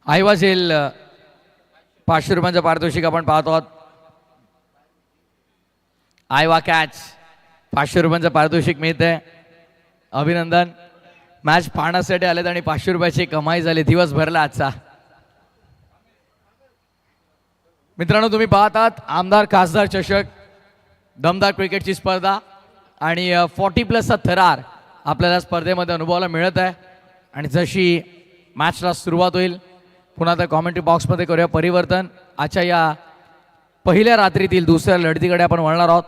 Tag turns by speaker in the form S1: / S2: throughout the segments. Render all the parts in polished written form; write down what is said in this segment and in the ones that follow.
S1: आईवाजेल 500 रुपयांचं पारितोषिक आपण पाहतो आहोत. आयवा कॅच 500 रुपयांचं पारितोषिक मिळतंय. अभिनंदन. मॅच पाहण्यासाठी आलेत आणि 500 रुपयाची कमाई झाली दिवसभरला आजचा. मित्रांनो, तुम्ही पाहत आहात आमदार खासदार चषक, दमदार क्रिकेटची स्पर्धा आणि 40+ थरार आपल्याला स्पर्धेमध्ये अनुभवायला मिळत आहे. आणि जशी मॅचला सुरुवात होईल पुन्हा त्या कॉमेंट्री बॉक्समध्ये करूया परिवर्तन. आजच्या या पहिल्या रात्रीतील दुसऱ्या लढतीकडे आपण वळणार आहोत.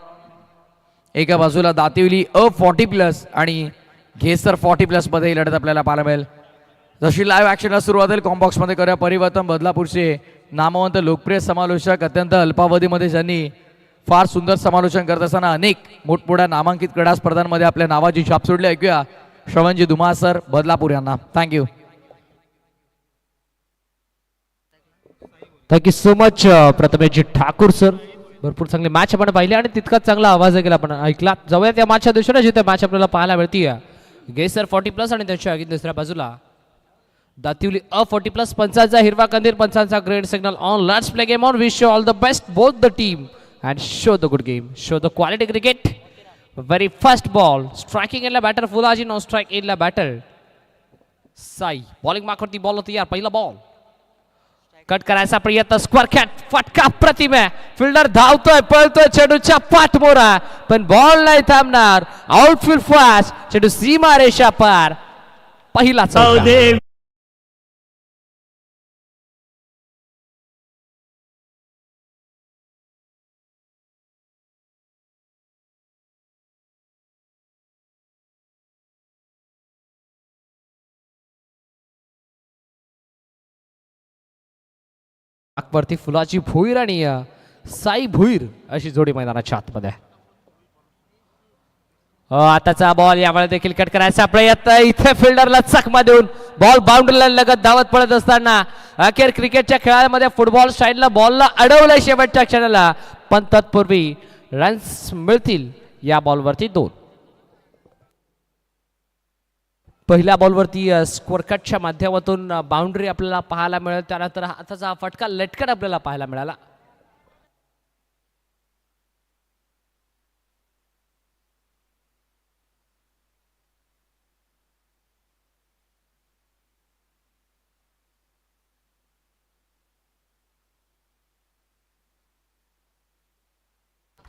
S1: एका बाजूला दातिवली 40+ आणि घेसर 40+ मध्ये ही लढत आपल्याला पाहायला मिळेल. जशी लाईव्ह ॲक्शनला सुरुवात होईल कॉम्बॉक्समध्ये करूया परिवर्तन. बदलापूरचे नामवंत लोकप्रिय समालोचक, अत्यंत अल्पावधीमध्ये ज्यांनी फार सुंदर समालोचन करत असताना अनेक मोठमोठ्या नामांकित क्रीडा स्पर्धांमध्ये आपल्या नावाची छाप सोडली. ऐकूया श्रवणजी धुमाळ सर, बदलापूर यांना. Thank you.
S2: Thank you so much Prathameshji Thakur sir. भरपूर चांगली मॅच आपण पाहिली आणि तितकाच चांगला आवाज देखील आपण ऐकला. जाऊया त्या मॅचच्या दिवशीला जिथे मॅच आपल्याला पाहायला मिळते. गेसर 40+ आणि त्यांच्या आगी दुसऱ्या बाजूला दातिवली 40+. पंचांचा हिरवा कंदीर, पंचांचा great signal on. Let's play game on. Wish you all the best both the team and show the good game, show the quality cricket. Very first ball, striking in the batter Fulaji, no strike in the batter Sai. Bowling Maruti ball होती यार. पहिला ball cut करायचा प्रयत्न, square cat, फटका प्रतिम आहे. Fielder धावतोय, पळतोय, चेंडूच्या पाठमोरा पण बॉल नाही थांबणार. आउटफील्ड फास्ट, चेंडू सीमा रेषा पार. पहिला चौका. वरती फुलाची भुईर आणि साई भुईर अशी जोडी मैदानाच्या आतमध्ये. आताचा बॉल यावेळी देखील कट करायचा प्रयत्न. इथे फिल्डरला चकमा देऊन बॉल बाउंड्रीला लगत धावत पडत असताना अखेर क्रिकेटच्या खेळामध्ये फुटबॉल स्टाईलला बॉलला अडवलंय शेवटच्या क्षणाला. पण तत्पूर्वी रन्स मिळतील. या बॉलवरती 2. पहिल्या बॉलवरती स्कोअर कटच्या माध्यमातून बाउंड्री आपल्याला पाहायला मिळेल. त्यानंतर हाताचा फटका लटकन आपल्याला पाहायला मिळाला.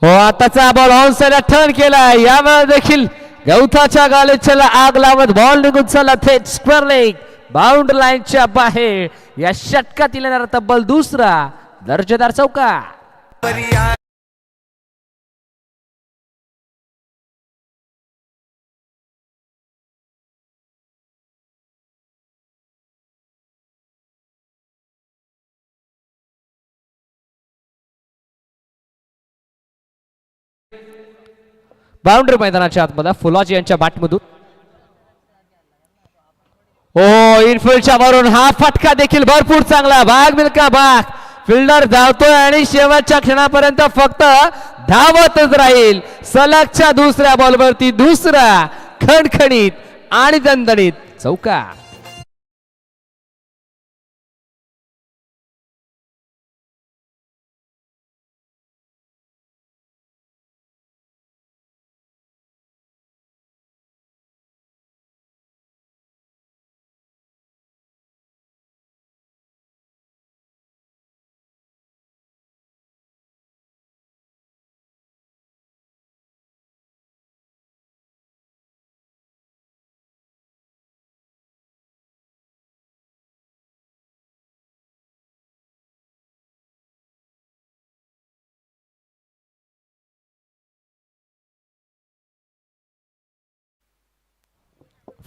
S2: हो, आताचा बॉल ऑन साइडला टर्न केलाय. यावेळेला देखील गवताच्या गालीच्याला आग लावत बॉल निघून चला थेट स्क्वेअर लेग बाउंड्री लाईनच्या बाहेर. या षटकात येणारा तब्बल दुसरा दर्जेदार चौका. बाउंड्री मैदानाच्या आतमध्ये फुलाजी यांच्या बॅटमधून. ओ, इनफिल्डच्या वरून हा फटका देखील भरपूर चांगला. भाग मिल्का भाग. फिल्डर धावतोय आणि शेवटच्या क्षणापर्यंत फक्त धावतच राहील. सलगच्या दुसऱ्या बॉलवरती दुसरा खणखणीत आणि दणदणीत चौका.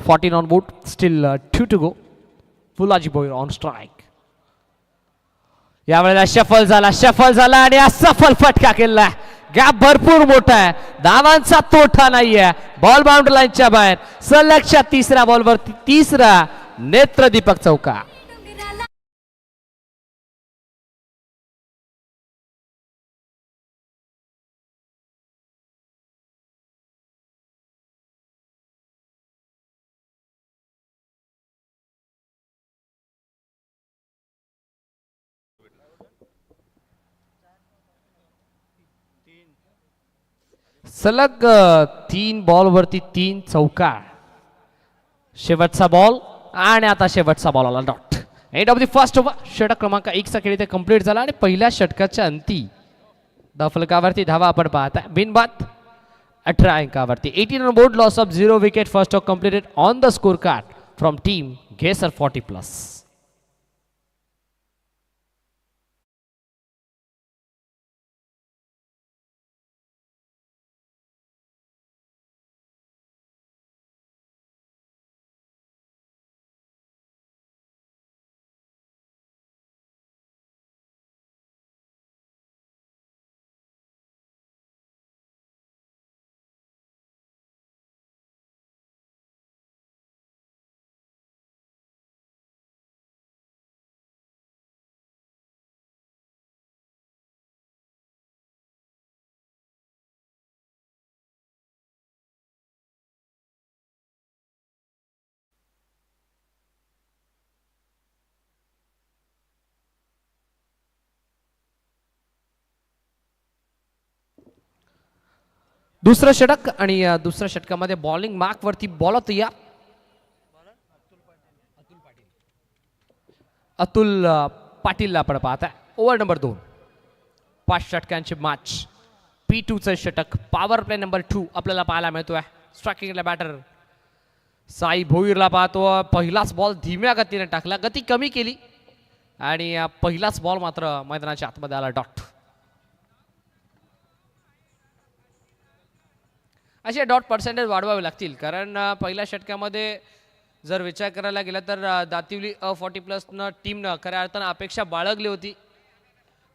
S2: on board, still 2 to go. Phulaji Boyar on strike. यावेळेला शफल झाला आणि असफल फटका केला. गॅप भरपूर मोठा आहे. धावांचा तोटा नाहीये. बॉल बाउंड्री लाईनच्या बाहेर. सलगच्या तिसऱ्या बॉलवरती तिसरा नेत्रदीपक चौका. सलग 3 बॉलवरती 3 चौका. शेवटचा बॉल आणि आता शेवटचा बॉल आला dot. End of the first over. षटक क्रमांक 1 चा खेळ इथे कंप्लीट झाला आणि पहिल्या षटकाच्या अंती फलकावरती धावा आपण पाहताय बिनबाद 18 अंकावरती. 18 on board, loss of 0 wicket. First over completed on the score card from team Gesar 40+. दुसरं षटक आणि दुसऱ्या षटकामध्ये बॉलिंग मार्क वरती बॉल होतो या अतुल पाटीलला आपण पाहताय. Over number 2. 5 षटकांची मॅच. P2चं षटक. पॉवर प्ले नंबर 2 आपल्याला पाहायला मिळतोय. स्ट्रायकिंगला बॅटर साई भोईरला पाहतो. पहिलाच बॉल धीम्या गतीने टाकला, गती कमी केली आणि पहिलाच बॉल मात्र मैदानाच्या आतमध्ये आला डॉट. असे डॉट पर्सेंटेज वाढवावे लागतील कारण पहिल्या षटकामध्ये जर विचार करायला गेला तर दातिवली A40+ टीमनं खऱ्या अर्थानं अपेक्षा बाळगली होती,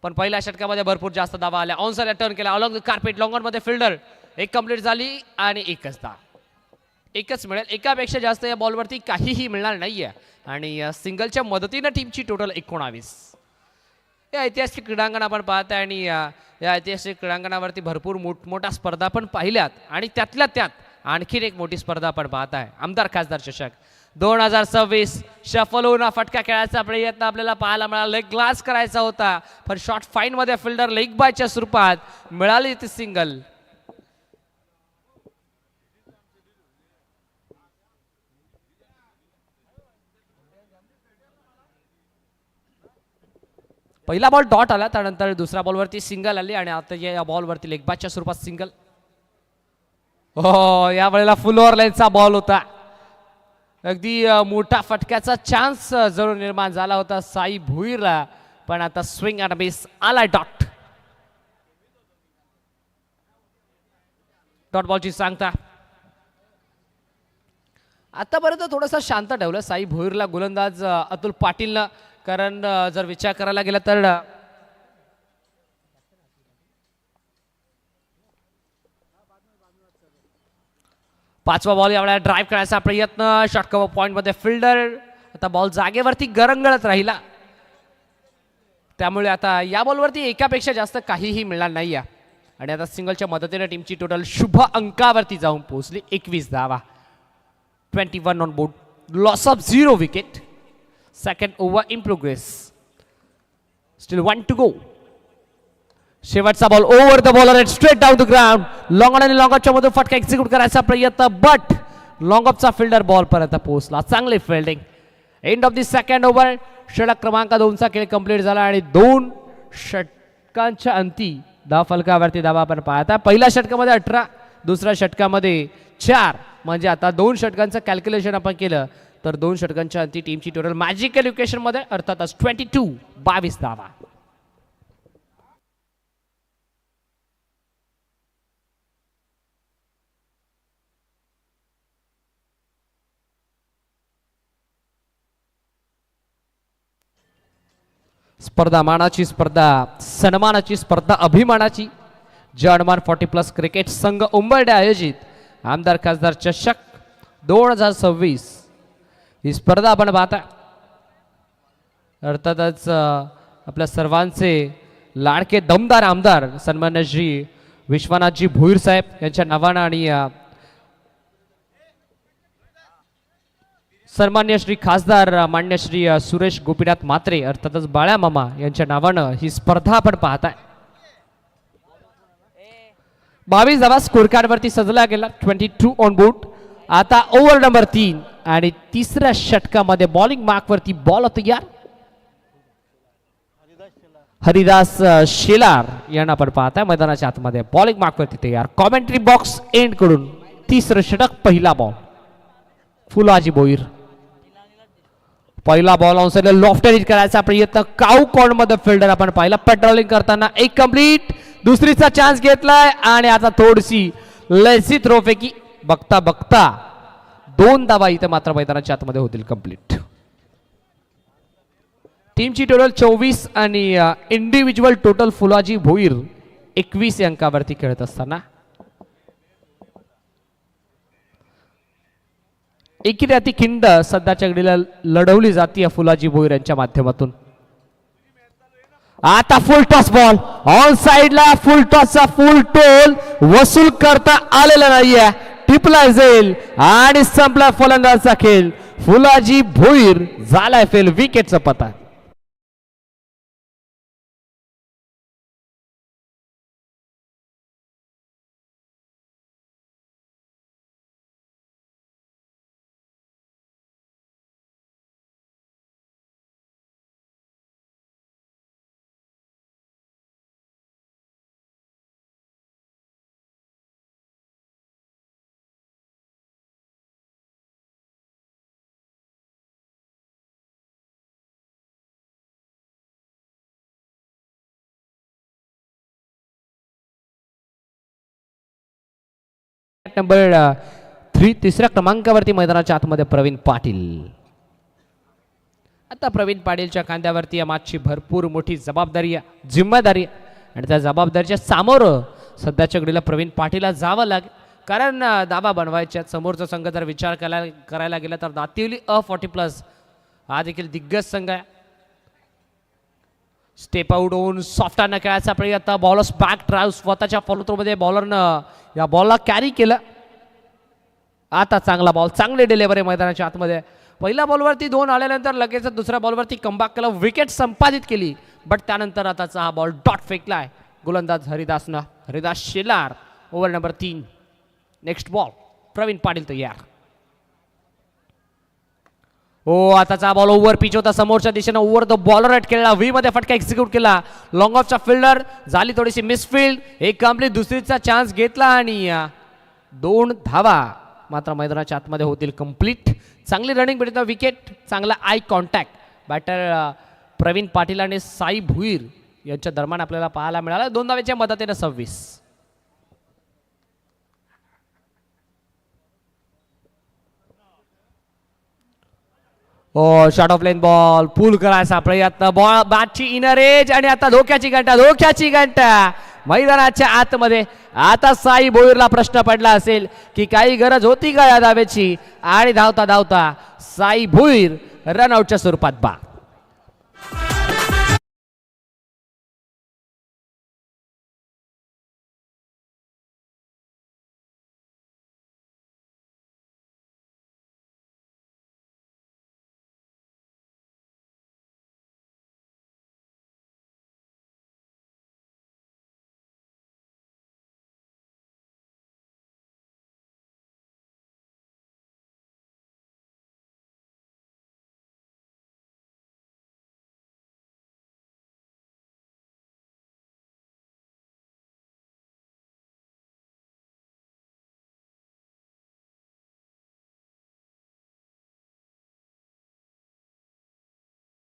S2: पण पहिल्या षटकामध्ये भरपूर जास्त धावा आल्या. ऑन साइडला टर्न केला अलॉंग द कार्पेट. लॉंग ऑनमध्ये फिल्डर एक कंप्लीट झाली आणि एकच धाव. एकच मिळेल. एकापेक्षा जास्त या बॉलवरती काहीही मिळणार नाहीये आणि सिंगलच्या मदतीनं टीमची टोटल 19. या ऐतिहासिक क्रीडांगण आपण पाहताय आणि या ऐतिहासिक क्रीडांगणावरती भरपूर मोठमोठ्या स्पर्धा पण पाहिल्यात आणि त्यातल्या त्यात आणखीन एक मोठी स्पर्धा आपण पाहताय. आमदार खासदार चषक 2026. शफल होऊन फटका खेळायचा प्रयत्न आपल्याला पाहायला मिळाला. लेग ग्लास करायचा होता पण शॉर्ट फाईन मध्ये फिल्डर लेग बायच्या स्वरूपात मिळाली ती सिंगल. पहिला बॉल डॉट आला, त्यानंतर दुसऱ्या बॉलवरती सिंगल आली आणि आता या बॉलवरती लेगबाजच्या स्वरूपात सिंगल. हो, या वेळेला फुल ओव्हर लाईनचा बॉल होता. अगदी मोठा फटक्याचा चान्स जरूर निर्माण झाला होता साई भुईरला, पण आता स्विंग अँड मिस आला डॉट. डॉट बॉलची सांगता. आतापर्यंत थोडंसं शांत ठेवलं साई भोईरला गोलंदाज अतुल पाटीलनं, कारण जर विचार करायला गेला तर पाचवा बॉल यावेळेला ड्राईव्ह करायचा प्रयत्न. शॉर्ट कव्हर पॉइंट मध्ये फिल्डर. आता बॉल जागेवरती गरंगळत राहिला, त्यामुळे आता या बॉलवरती एकापेक्षा जास्त काहीही मिळणार नाही आणि आता सिंगलच्या मदतीने टीमची टोटल शुभ अंकावरती जाऊन पोहोचली 21 धावा. 21 on board, loss of 0 wicket. Second over in progress. Still 1 to go. शेवटचा ball over the bowler end straight down the ground. Long on आणि लॉंग ऑफच्या मधून फटका एक्झिक्यूट करायचा प्रयत्न, बट लॉंग ऑफचा फिल्डर बॉल पर्यंत पोहोचला. चांगली fielding. End of the second over. षटक क्रमांक 2चा खेळ कंप्लीट झाला आणि 2 षटकांच्या अंती धाव फलकावरती धावा आपण पाहता. पहिल्या षटकामध्ये 18, दुसऱ्या षटकामध्ये 4, म्हणजे आता 2 षटकांचं कॅल्क्युलेशन आपण केलं तर 2 षटकांच्या अंती टीमची टोटल मॅजिकल इक्वेशन मध्ये अर्थातच 22 धावा. स्पर्धा मानाची स्पर्धा, सन्मानाची स्पर्धा, अभिमानाची. जर्मन 40+ क्रिकेट संघ उंबरडे आयोजित आमदार खासदार चषक 2026 ही स्पर्धा आपण पाहता. अर्थातच आपल्या सर्वांचे लाडके दमदार आमदार सन्मान्य श्री विश्वनाथजी भोईर साहेब यांच्या नावानं आणि सन्मान्य श्री खासदार मान्य श्री सुरेश गोपीनाथ म्हात्रे अर्थातच बाळ्या मामा यांच्या नावानं ही स्पर्धा आपण पाहताय. 22 धावा स्कोर कार्ड वरती सजला गेला. 22 ऑन बोर्ड. आता ओव्हर नंबर 3 आणि तिसऱ्या षटकामध्ये बॉलिंग मार्क वरती बॉल तयार. हरिदास शेलार यांना आपण पाहताय मैदानाच्या आतमध्ये बॉलिंग मार्क वरती तयार. कॉमेंट्री बॉक्स एंड कडून तिसरं षटक पहिला बॉल. फुलाजी भोईर पहिला बॉल ऑनसाइडला लॉफ्टेड हिट करायचा प्रयत्न. काऊ कॉर्नर मध्ये फिल्डर आपण पाहिला पेट्रोलिंग करताना. एक कंप्लीट. दुसरीचा चान्स घेतलाय आणि आता थोडीशी लेसी थ्रो फेकी. बघता बघता 2 धावा इथे मात्र मैदानाच्या आतमध्ये होतील कंप्लीट. टीमची टोटल 24 आणि इंडिव्हिज्युअल टोटल फुलाजी भोईर 21 अंकावरती खेळत असताना एकीने ती खिंड सध्याच्या घडीला लढवली जाते फुलाजी भोईर यांच्या माध्यमातून. आता फुल टॉस बॉल ऑन साइडला. फुल टॉसचा फुल टोल वसूल करता आलेला नाहीये. टिपला जाईल आणि संपला फलंदाजचा खेळ. फुलाजी भोईर झालाय फेल. विकेटचा पता. नंबर 3 तिसऱ्या क्रमांकावरती मैदानाच्या आतमध्ये प्रवीण पाटील. आता प्रवीण पाटीलच्या खांद्यावरती या मॅचची भरपूर मोठी जबाबदारी जिम्मेदारी आणि त्या जबाबदारीच्या सामोर सध्याच्या घडीला प्रवीण पाटीलला जावं लागेल. कारण दाबा बनवायच्या समोरचा संघ जर विचार करायला गेला तर दातिवली A40+ हा देखील दिग्गज संघ आहे. स्टेप आउट होऊन सॉफ्टानं खेळायचा प्रयत्न. बॉलर्स बॅक ड्राईव्ह स्वतःच्या फॉलो थ्रू मध्ये बॉलरनं या बॉलला कॅरी केलं. आता चांगला बॉल चांगले डिलिव्हरी मैदानाच्या आतमध्ये. पहिल्या बॉलवरती 2 आल्यानंतर लगेच दुसऱ्या बॉलवरती कमबॅक केलं. विकेट संपादित केली. बट त्यानंतर आताचा हा बॉल डॉट फेकलाय गोलंदाज हरिदासनं. Haridas Shelar. Over number 3. Next ball. Pravin Patil तयार. आताचा बॉल ओव्हर पिच होता समोरच्या दिशेने. ओव्हर द बॉलर रेट केला. व्ही मध्ये फटका एक्झिक्यूट केला. लॉंग ऑफचा फिल्डर झाली थोडीशी मिसफिल्ड. एक कंप्लीट. दुसरीचा चान्स घेतला आणि 2 धावा मात्र मैदानाच्या आतमध्ये होतील कंप्लीट. चांगली रनिंग भेटत. विकेट. चांगला eye contact batter Praveen Patil आणि साई भुईर यांच्या दरम्यान आपल्याला पाहायला मिळाला. 2 धावेच्या मदतीने 26. शॉर्ट ऑफ लेन बॉल पुल करायचा प्रयत्न. बॉल बॅटची इनर एज आणि आता धोक्याची घंटा मैदानाच्या आतमध्ये. आता साई भोईरला प्रश्न पडला असेल की काही गरज होती का या धावेची आणि धावता धावता साई भोईर रनआउटच्या स्वरूपात बा.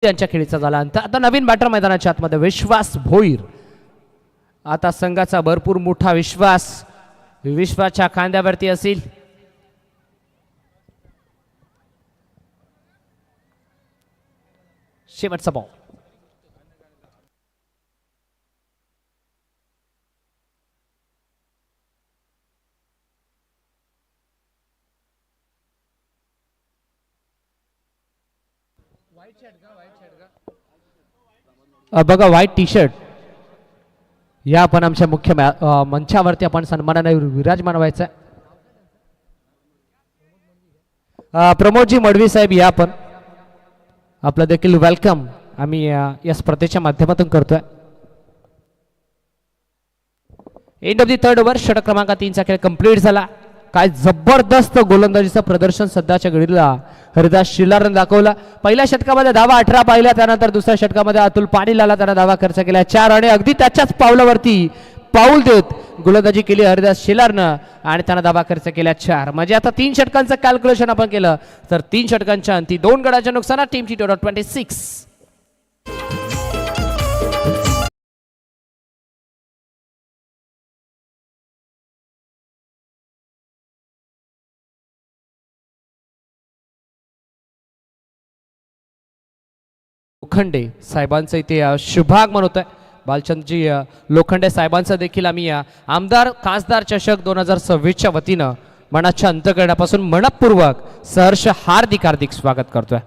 S2: त्यांच्या खेळीचा झाला अंत. आता नवीन बॅटर मैदानाच्या आतमध्ये विश्वास भोईर. आता संघाचा भरपूर मोठा विश्वासच्या खांद्यावरती असेल. शेवटचा बॉल. बघा व्हाईट टी शर्ट या आपण आमच्या मुख्य मंचावरती आपण सन्मानाने विराजमान व्हायचा. प्रमोदजी मडवी साहेब या आपण आपलं देखील वेलकम आम्ही या स्पर्धेच्या माध्यमातून करतोय. End of the third over. षटक क्रमांक 3चा खेळ कंप्लीट झाला. काय जबरदस्त गोलंदाजीचं प्रदर्शन सध्याच्या घडीला हरिदास शिलारने दाखवला. पहिल्या षटकामध्ये धावा 18 पाहिल्या, त्यानंतर दुसऱ्या षटकामध्ये अतुल पाटील आला, त्यानं धावा खर्च केला 4 आणि अगदी त्याच्याच पावलावरती पाऊल देत गोलंदाजी केली हरिदास शिलारनं आणि त्यानं धावा खर्च केल्या 4. म्हणजे आता 3 षटकांचं कॅल्क्युलेशन आपण केलं तर 3 षटकांच्या अंती 2 गडाच्या नुकसानात टीमची टोटल 26. लोखंडे साहेबांचं इथे शुभागमन होत आहे. बालचंदजी लोखंडे साहेबांचं देखील आम्ही आमदार खासदार चषक 2026च्या वतीनं मनाच्या अंतकरणापासून मनपूर्वक सहर्ष हार्दिक हार्दिक स्वागत करतोय.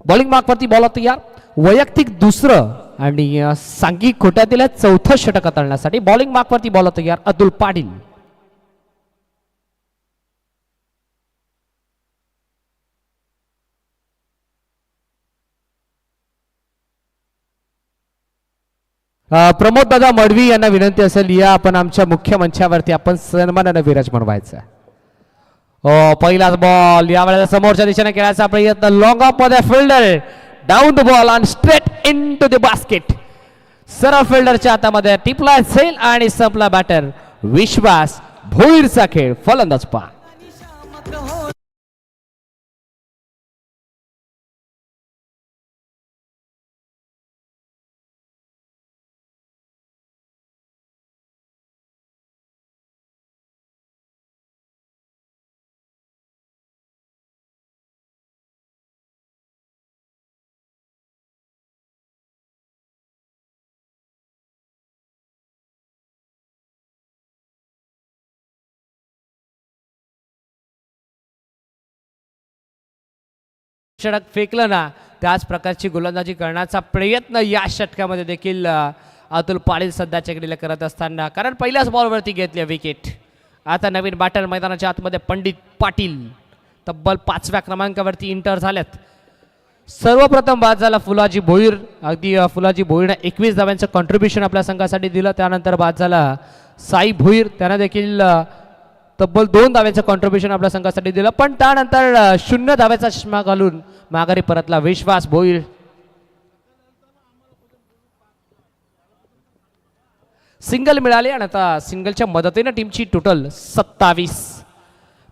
S2: बॉलिंग मार्कवरती बॉल तयार. वैयक्तिक दुसरं आणि सांघिक खोट्यातील चौथं षटक हाताळण्यासाठी बॉलिंग मार्कवरती बॉल तयार अतुल पाटील. प्रमोद दादा मडवी यांना विनंती असेल या आपण आमच्या मुख्य मंचावरती आपण सन्मानाने विराजमान व्हायचं. पहिलाच बॉल यावेळेला समोरच्या दिशेने खेळायचा प्रयत्न. लॉंग ऑफ मध्ये फिल्डर डाऊन द बॉल आणि straight into the basket. सरळ फिल्डरच्या हातामध्ये टिपला सेल आणि संपला बॅटर विश्वास भोईरचा खेळ. फलंदाज पहा. षटक फेकलं ना त्याच प्रकारची गोलंदाजी करण्याचा प्रयत्न या षटकामध्ये देखील अतुल पाटील सध्याच्या घडीला करत असताना, कारण पहिल्याच बॉलवरती घेतली विकेट. आता नवीन बॅटर मैदानाच्या आतमध्ये पंडित पाटील तब्बल 5व्या क्रमांकावरती इंटर झाल्यात. सर्वप्रथम बाद झाला फुलाजी भोईर. अगदी फुलाजी भोईरने 21 धाव्यांचं कॉन्ट्रीब्युशन आपल्या संघासाठी दिलं. त्यानंतर बाद झाला साई भोईर, त्यानं देखील तब्बल 2 धाव्यांचं कॉन्ट्रीब्युशन आपल्या संघासाठी दिलं. पण त्यानंतर 0 धाव्याचा चष्मा घालून माघारी परतला विश्वास भोईर. सिंगल मिळाले आणि आता सिंगलच्या मदतीने टीमची टोटल 27.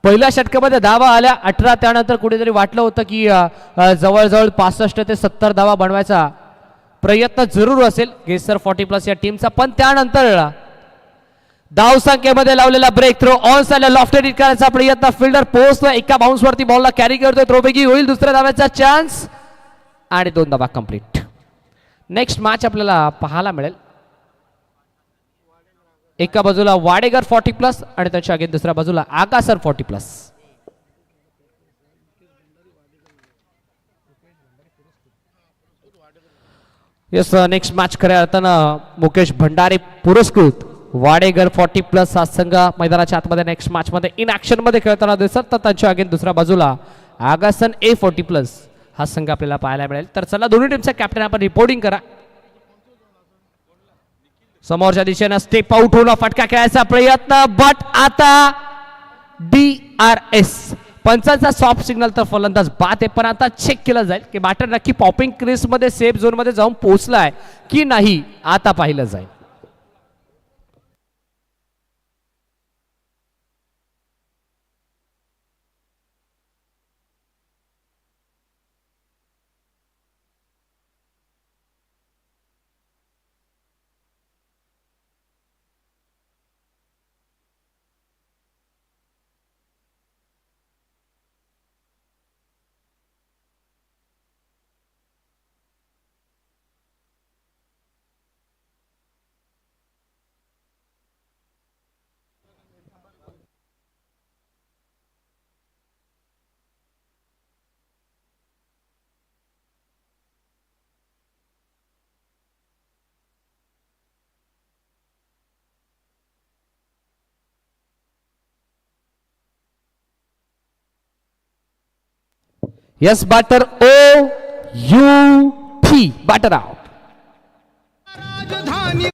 S2: पहिल्या षटकामध्ये धावा आल्या 18. त्यानंतर कुठेतरी वाटलं होतं की जवळजवळ 65 ते 70 धावा बनवायचा प्रयत्न जरूर असेल गेसर 40+ या टीमचा. पण त्यानंतर धावसंख्येमध्ये लावलेला ब्रेक थ्रो ऑन साइडला लॉफ्टेड हिट करायचा प्रयत्न. फिल्डर पोहोचतो एका बाउन्स वरती बॉलला कॅरी करतोय. थ्रोबेगी होईल. दुसऱ्या धाव्याचा चान्स आणि 2 धावा कंप्लीट. नेक्स्ट मॅच आपल्याला पाहायला मिळेल. एका बाजूला वाडेकर 40+ आणि त्याच्या अगेन दुसऱ्या बाजूला आगासर 40+. येस, नेक्स्ट मॅच खऱ्या अर्थानं मुकेश भंडारे पुरस्कृत वाडेगर 40+ हा संघ मैदानाच्या आतमध्ये नेक्स्ट मॅच मध्ये इन ऍक्शन मध्ये खेळताना दिसत. तर त्यांच्या अगेन दुसऱ्या बाजूला आगासन A40+ हा संघ आपल्याला पाहायला मिळेल. तर चला दोन्ही टीमचा कॅप्टन आपण रिपोर्टिंग करा. समोरच्या दिशेने स्टेप आउट होऊन फटका खेळायचा प्रयत्न, बट आता DRS पंचांचा सॉफ्ट सिग्नल तर फलंदाज बाद आहे. पण आता चेक केलं जाईल की बॅटर नक्की पॉपिंग क्रीज मध्ये सेफ झोन मध्ये जाऊन पोहोचलाय की नाही. आता पाहिलं जाईल. Yes batter O U T batter out.
S3: राजधानी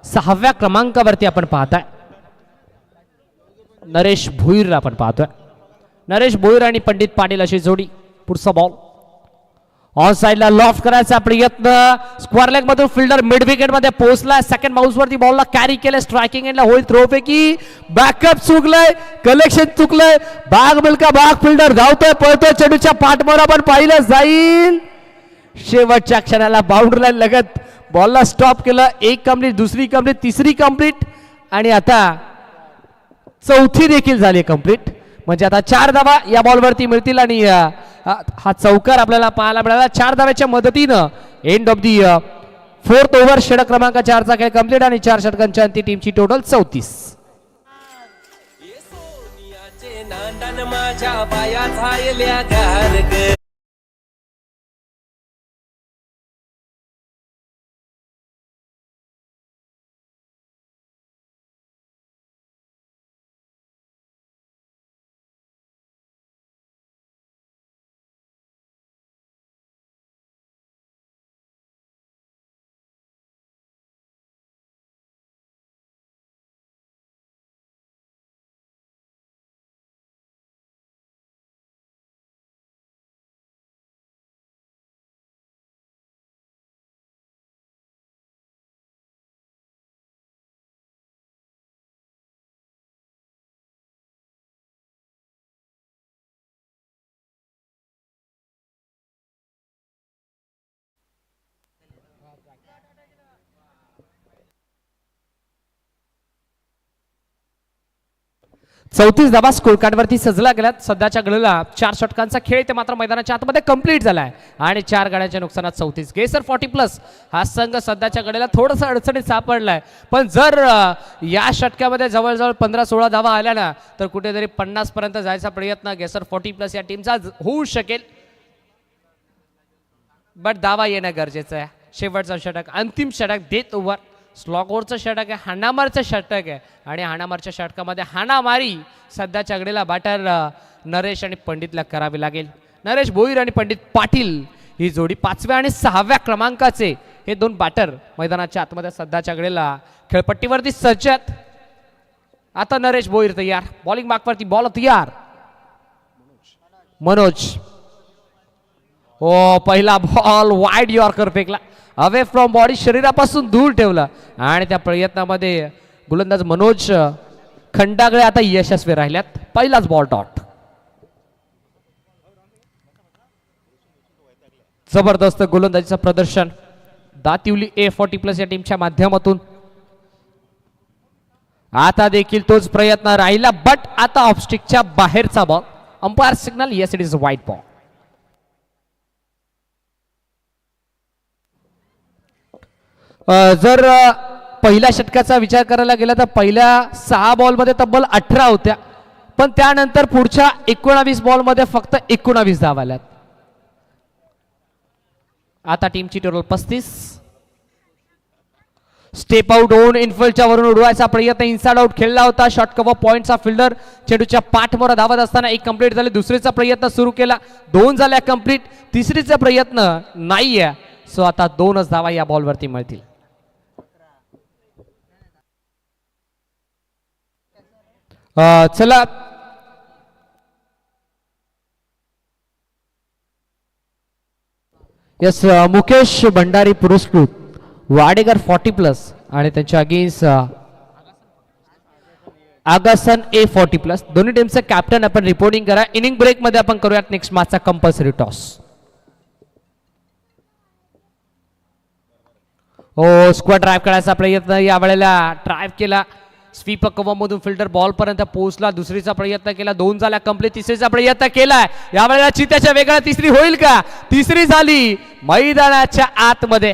S2: सहाव्या क्रमांकावरती आपण पाहताय नरेश भोईर आपण पाहतोय. नरेश भोईर आणि पंडित पाटील अशी जोडी. पुढचा बॉल ऑन साइडला लॉफ्ट करायचा प्रयत्न. स्क्वेअर लेग मधून फिल्डर मिड विकेट मध्ये पोहोचला. सेकंड बाउन्स वरती बॉलला कॅरी केलं. स्ट्रायकिंग एंडला होईल थ्रो पैकी. बॅकअप चुकलंय. कलेक्शन चुकलंय. बाग मिल्का बाग फिल्डर धावतोय पळतोय. चेंडूच्या पाठमोर आपण पाहिलं जाईल. शेवटच्या क्षणाला बाउंड्री लाईन लगत बॉलला स्टॉप केलं. एक कंप्लीट, दुसरी कंप्लीट, तिसरी कंप्लीट आणि आता चौथी देखील झाली कंप्लीट. म्हणजे आता 4 धावा या बॉलवरती मिळतील आणि हा चौकार आपल्याला पाहायला मिळाला. 4 धाव्याच्या मदतीनं end of the 4th over षटक क्रमांक 4चा खेळ कंप्लीट आणि 4 षटकांच्या अंती टीमची टोटल 34.
S4: नांदन माझ्या पाया झायल्या गार ग.
S2: चौतीस धावा स्कोर कार्ड वरती सजला गेल्यात. सध्याच्या घडीला 4 षटकांचा खेळ ते मात्र मैदानाच्या आतमध्ये कंप्लीट झालाय आणि 4 गाड्यांच्या नुकसानात 34. गेसर 40+ हा संघ सध्याच्या घडीला थोडंसं अडचणीत सापडलाय. पण जर या षटकामध्ये जवळजवळ 15-16 धावा आल्या ना तर कुठेतरी 50 पर्यंत जायचा प्रयत्न गेसर 40+ या टीमचा होऊ शकेल. बट धावा येणं गरजेचं आहे. शेवटचा षटक, अंतिम षटक, डेथ ओव्हर, स्लॉगोरचं षटक आहे, हाणामारचं षटक आहे आणि हाणामारच्या षटकामध्ये हाणामारी सध्याच्या घडीला बॅटर नरेश आणि पंडितला करावी लागेल. नरेश भोईर आणि पंडित पाटील ही जोडी 5व्या आणि 6व्या क्रमांकाचे हे 2 बॅटर मैदानाच्या आतमध्ये सध्याच्या घडीला खेळपट्टीवरती सज्ज आहेत. आता नरेश भोईर तयार. बॉलिंग मार्कवरती बॉल तयार. मनोज. ओ पहिला बॉल वाईड यॉर्कर फेकला. अवे फ्रॉम बॉडी, शरीरापासून दूर ठेवला आणि त्या प्रयत्नामध्ये गोलंदाज मनोज खंडागळे आता यशस्वी राहिल्यात. पहिलाच बॉल डॉट. जबरदस्त गोलंदाजीचं प्रदर्शन दातिवली A40+ या टीमच्या माध्यमातून. आता देखील तोच प्रयत्न राहिला बट आता ऑफस्टिकच्या बाहेरचा ball. Umpire signal, yes it is white ball. जर पहिल्या षटकाचा विचार करायला गेला तर पहिल्या 6 बॉलमध्ये तब्बल 18 होत्या पण त्यानंतर पुढच्या 19 बॉलमध्ये फक्त 19 धावा आल्यात. आता टीमची टोटल 35. स्टेप आउट होऊन इनफिल्डच्या वरून उडवायचा प्रयत्न, इनसाइड आउट खेळला होता. शॉर्ट कव्हर पॉइंटचा फिल्डर चेंडूच्या पाठमोरा धावत असताना एक कंप्लीट झाले. दुसरीचा प्रयत्न सुरू केला, 2 झाल्या कंप्लीट. तिसरीचा प्रयत्न नाहीये. सो आता 2च धावा या बॉलवरती मिळतील. चला यस मुकेश भंडारी पुरस्कृत वाडेकर 40+ आणि त्यांच्या अगेन्स्ट आगासन A40+. दोन्ही टीमचे कॅप्टन आपण रिपोर्टिंग करा. इनिंग ब्रेक मध्ये आपण करूयात नेक्स्ट मॅचचा कंपल्सरी टॉस. हो स्क्वॉट ड्राईव्ह करायचा प्रयत्न यावेळेला ड्राईव्ह केला. स्वीप कव्हरमधून फिल्टर बॉल पर्यंत पोहोचला. दुसरीचा प्रयत्न केला, 2 झाला कंप्लीट. तिसरीचा प्रयत्न केलाय. यावेळेला चित्याच्या वेगळा तिसरी होईल का? तिसरी झाली मैदानाच्या आतमध्ये.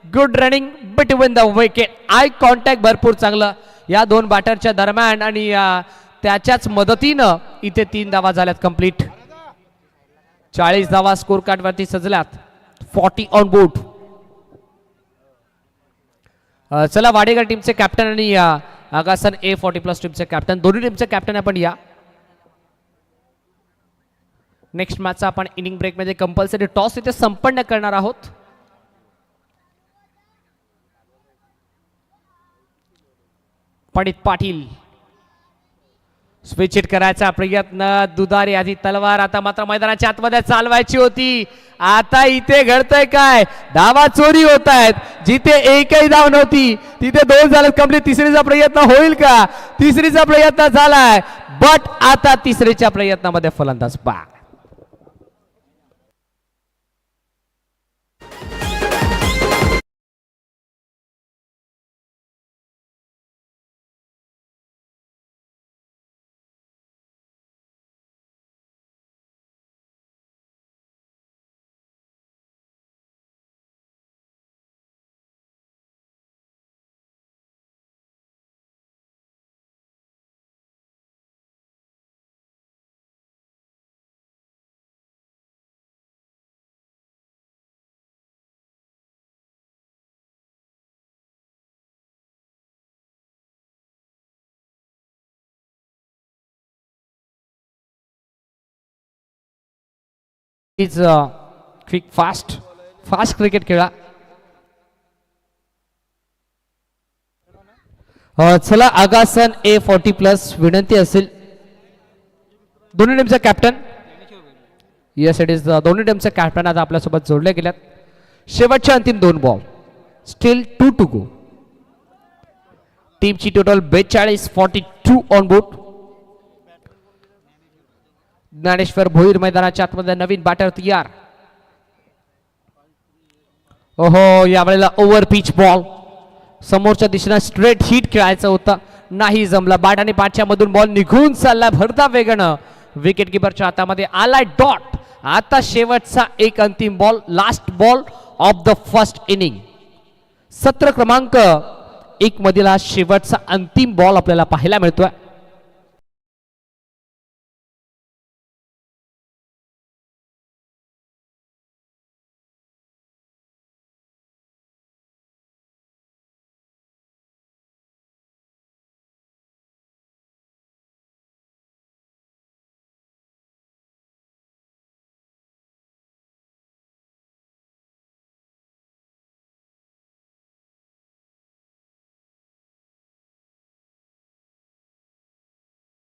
S2: Good running between the wicket. Eye contact भरपूर चांगलं या दोन बॅटरच्या दरम्यान आणि त्याच्याच मदतीनं इथे 3 धावा झाल्यात कंप्लीट. 40 धावा स्कोर कार्ड वरती सजल्यात. 40 ऑन बोर्ड. चला वाडेकर टीमचे कॅप्टन आणि आगासन A40+ टीमचे कॅप्टन, दोन्ही टीमचे कॅप्टन आपण या. नेक्स्ट मॅचचा आपण इनिंग ब्रेक मध्ये कंपल्सरी टॉस इथे संपन्न करणार आहोत. पंडित पाटील स्विच हिट करायचा प्रयत्न. दुधारी आधी तलवार. आता मात्र मैदानाच्या आतमध्ये चालवायची होती. आता इथे घडतंय काय? धावा चोरी होत आहेत. जिथे एकही धाव नव्हती तिथे 2 झाले कंप्लीट. तिसरीचा प्रयत्न होईल का? तिसरीचा प्रयत्न झालाय बट आता तिसरीच्या प्रयत्नामध्ये फलंदाज बाद. इज क्विक फास्ट क्रिकेट खेळा. चला आगासन A40+ विनंती असेल दोन्ही टीमचा कॅप्टन. येस इट इज दोन्ही टीमचे कॅप्टन आता आपल्यासोबत जोडले गेल्यात. शेवटचे अंतिम 2 बॉल. Steel 2 to go. टीमची total 42 42 on board. Dnyaneshwar Bhoir मैदानाच्या आतमध्ये नवीन बॅटर तयार. ओहो यावेळेला ओव्हर पिच बॉल. समोरच्या दिशेने स्ट्रेट हिट खेळायचं होतं, नाही जमला. बाट आणि पाठच्या मधून बॉल निघून चालला भरता वेगानं. विकेट किपरच्या हातामध्ये आलाय डॉट. आता शेवटचा एक अंतिम ball, last ball of the first inning. सत्र क्रमांक 1 मधील हा शेवटचा अंतिम बॉल आपल्याला पाहायला मिळतोय.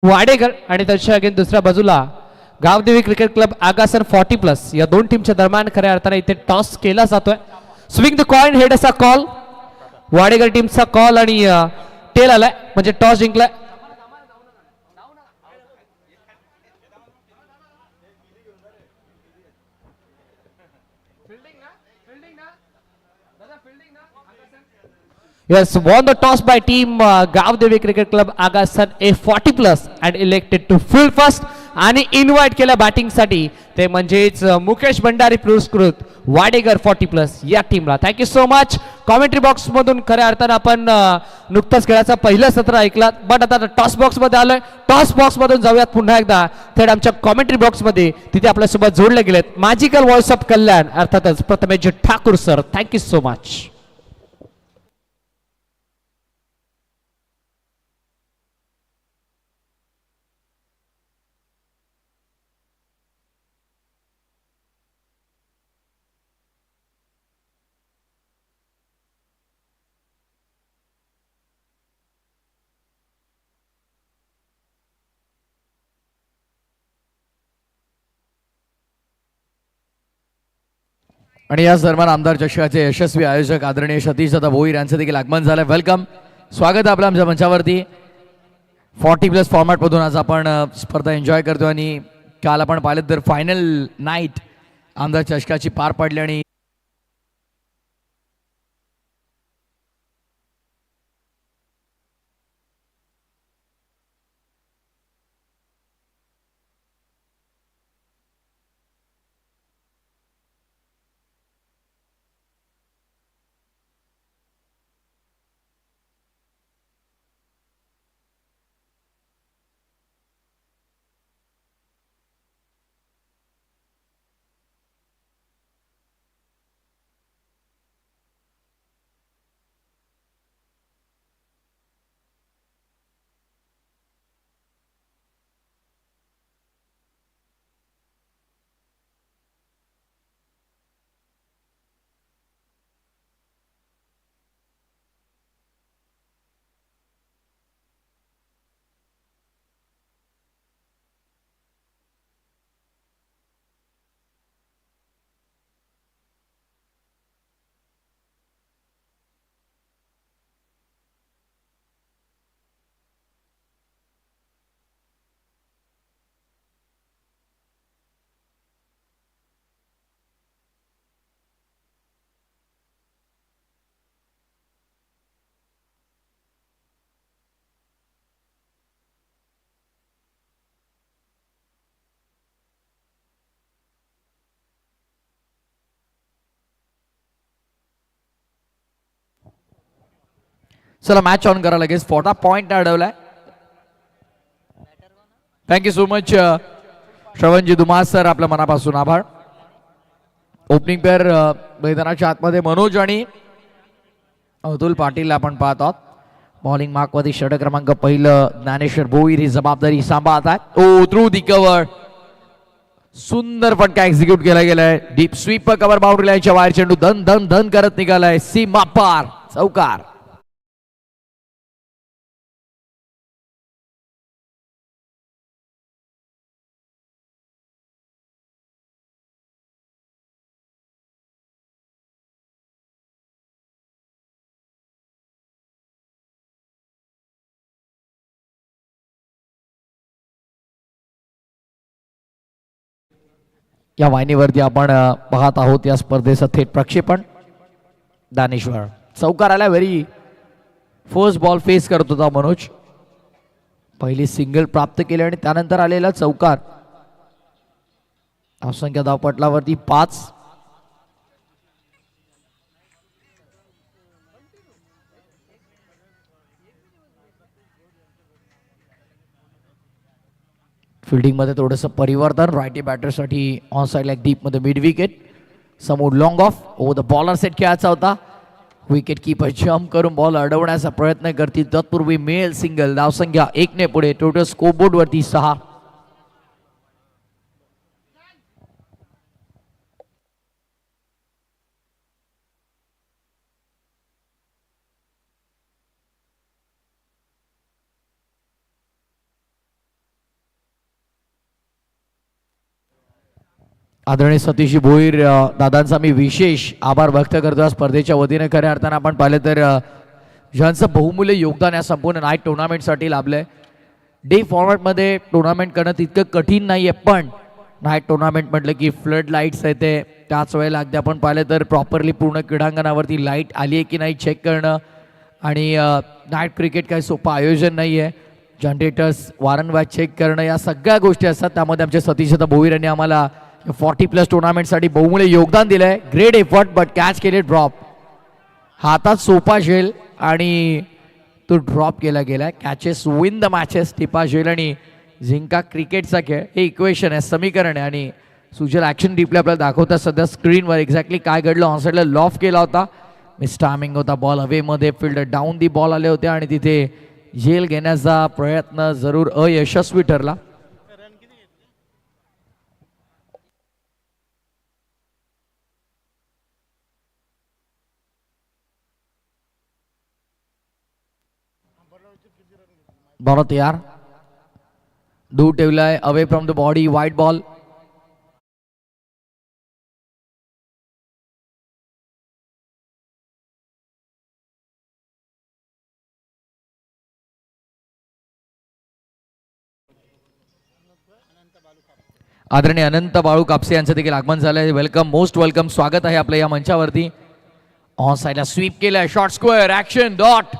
S2: वाडेकर आणि त्याच्या अगेन दुसऱ्या बाजूला गावदेवी क्रिकेट क्लब आगासन 40+. या दोन टीमच्या दरम्यान खऱ्या अर्थाने इथे टॉस केला जातोय. स्विंग द कॉइन हेड असा कॉल. वाडेकर टीमचा कॉल आणि टेल आलाय म्हणजे toss जिंकलाय. Yes, won the toss by team Gavdevi Cricket Club Agasan A40+ and elected to field first आणि इन्व्हाइट केलं बॅटिंग साठी ते म्हणजेच मुकेश भंडारी पुरस्कृत वाडेकर 40+ या टीमला. Thank you so much. Commentary box मधून खऱ्या अर्थानं आपण नुकतंच खेळाचं पहिलं सत्र ऐकलं, बट आता टॉस बॉक्स मध्ये आलोय. टॉस बॉक्स मधून जाऊयात पुन्हा एकदा थेट आमच्या कॉमेंट्री बॉक्स मध्ये. तिथे आपल्यासोबत जोडले गेलेत मॅजिकल व्हॉइस ऑफ कल्याण अर्थातच Prathamesh Thakur sir. Thank you so much.
S1: आणि याच दरम्यान आमदार चषकाचे यशस्वी आयोजक आदरणीय सतीश दादा भोईर यांचं देखील आगमन झालं. वेलकम, स्वागत आहे आपलं आमच्या मंचावरती. 40+ फॉर्मॅटमधून आज आपण स्पर्धा एन्जॉय करतो आणि काल आपण पाहिलं तर फायनल नाईट आमदार चषकाची पार पडली आणि चला मॅच ऑन करा लगेच. 40 पॉईंट अडवलाय. Thank you so much Shravanji Dhumas sir, आपल्या मनापासून आभार. ओपनिंग पेअर मैदानाच्या आतमध्ये मनोज आणि अतुल पाटील आपण पाहत आहोत. बॉलिंग मार्कवरती षटक क्रमांक पहिलं ज्ञानेश्वर भोईर ही जबाबदारी सांभाळत आहेत. ओ थ्रू दी कव्हर, सुंदर फटका एक्झिक्यूट केला गेलाय. डीप स्वीप कव्हर बाउंड्री लाईनच्या बाहेर चेंडू धन धन धन करत निघालाय. सीमा पार चौकार. या वाहिनीवरती आपण पाहत आहोत या स्पर्धेचं थेट प्रक्षेपण. दानेश्वर चौकार आला. व्हेरी फर्स्ट बॉल फेस करत होता मनोज. पहिली सिंगल प्राप्त केली आणि त्यानंतर आलेला चौकार. धावसंख्या धावपटलावरती 5. फिल्डिंग मध्ये थोडंसं परिवर्तन. रायटी बॅटरसाठी ऑन साइड लेग डीप मध्ये मिड विकेट. समोर long off over the bowler set खेळायचा होता. विकेट कीपर जम्प करून बॉल अडवण्याचा प्रयत्न करतील. तत्पूर्वी मेल सिंगल. धावसंख्या 1 ने पुढे. टोटल स्कोरबोर्ड वरती 6. आदरणीय सतीश भोईर दादांचा मी विशेष आभार व्यक्त करतो स्पर्धेच्या वतीने. खऱ्या अर्थानं आपण पाहिलं तर ज्यांचं बहुमूल्य योगदान या संपूर्ण नाईट टुर्नामेंटसाठी लाभलंय. डे फॉर्मॅटमध्ये टुर्नामेंट करणं तितकं कठीण नाही आहे, पण नाईट टुर्नामेंट म्हटलं की फ्लड लाईट्स आहे ते त्याच वेळेला अगदी आपण पाहिलं तर प्रॉपरली पूर्ण क्रीडांगणावरती लाईट आली आहे की नाही चेक करणं. आणि नाईट क्रिकेट काही सोपं आयोजन नाही आहे. जनरेटर्स वारंवार चेक करणं या सगळ्या गोष्टी असतात. त्यामध्ये आमचे सतीश भोईर यांनी आम्हाला 40+ टुर्नामेंटसाठी बहुमूल्य योगदान दिलंय. ग्रेट एफर्ट बट कॅच केले ड्रॉप. हातात सोपा झेल आणि तो ड्रॉप केला गेलाय. Catches win the matches. टिपा झेल आणि जिंका क्रिकेटचा खेळ हे इक्वेशन आहे, समीकरण आहे. आणि सुजल ॲक्शन डिप्ले आपल्याला दाखवतात सध्या स्क्रीनवर एक्झॅक्टली काय घडलं. ऑनसाईडला लॉफ केला होता. मिस टायमिंग होता. बॉल अवेमध्ये फिल्डर डाऊन दी बॉल आले होते आणि तिथे झेल घेण्याचा प्रयत्न जरूर अयशस्वी ठरला. बॉल तयार. दूर ठेवलाय अवे फ्रॉम द बॉडी. वाईट बॉल. आदरणीय अनंत बाळू कापसे यांचं देखील आगमन झालंय. वेलकम, मोस्ट वेलकम, स्वागत आहे आपलं या मंचावरती. ऑन साइडला स्वीप केलाय. शॉर्ट स्क्वेअर ऍक्शन डॉट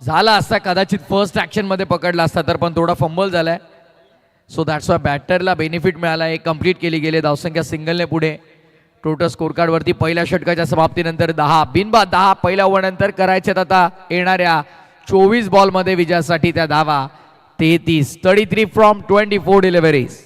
S1: झाला असता कदाचित फर्स्ट ऍक्शन मध्ये पकडला असता तर, पण थोडा फंबल झालाय. सो दॅट्स वाय बॅटरला बेनिफिट मिळाला. एक कंप्लीट केली गेली. धावसंख्या सिंगलने पुढे. टोटल स्कोर कार्ड वरती पहिल्या षटकाच्या समाप्तीनंतर 10 बिनबाद 10 पहिल्या ओव्हरनंतर करायच्यात आता येणाऱ्या 24 बॉलमध्ये विजयासाठी त्या धावा. 33 फ्रॉम 24 डिलिव्हरीज.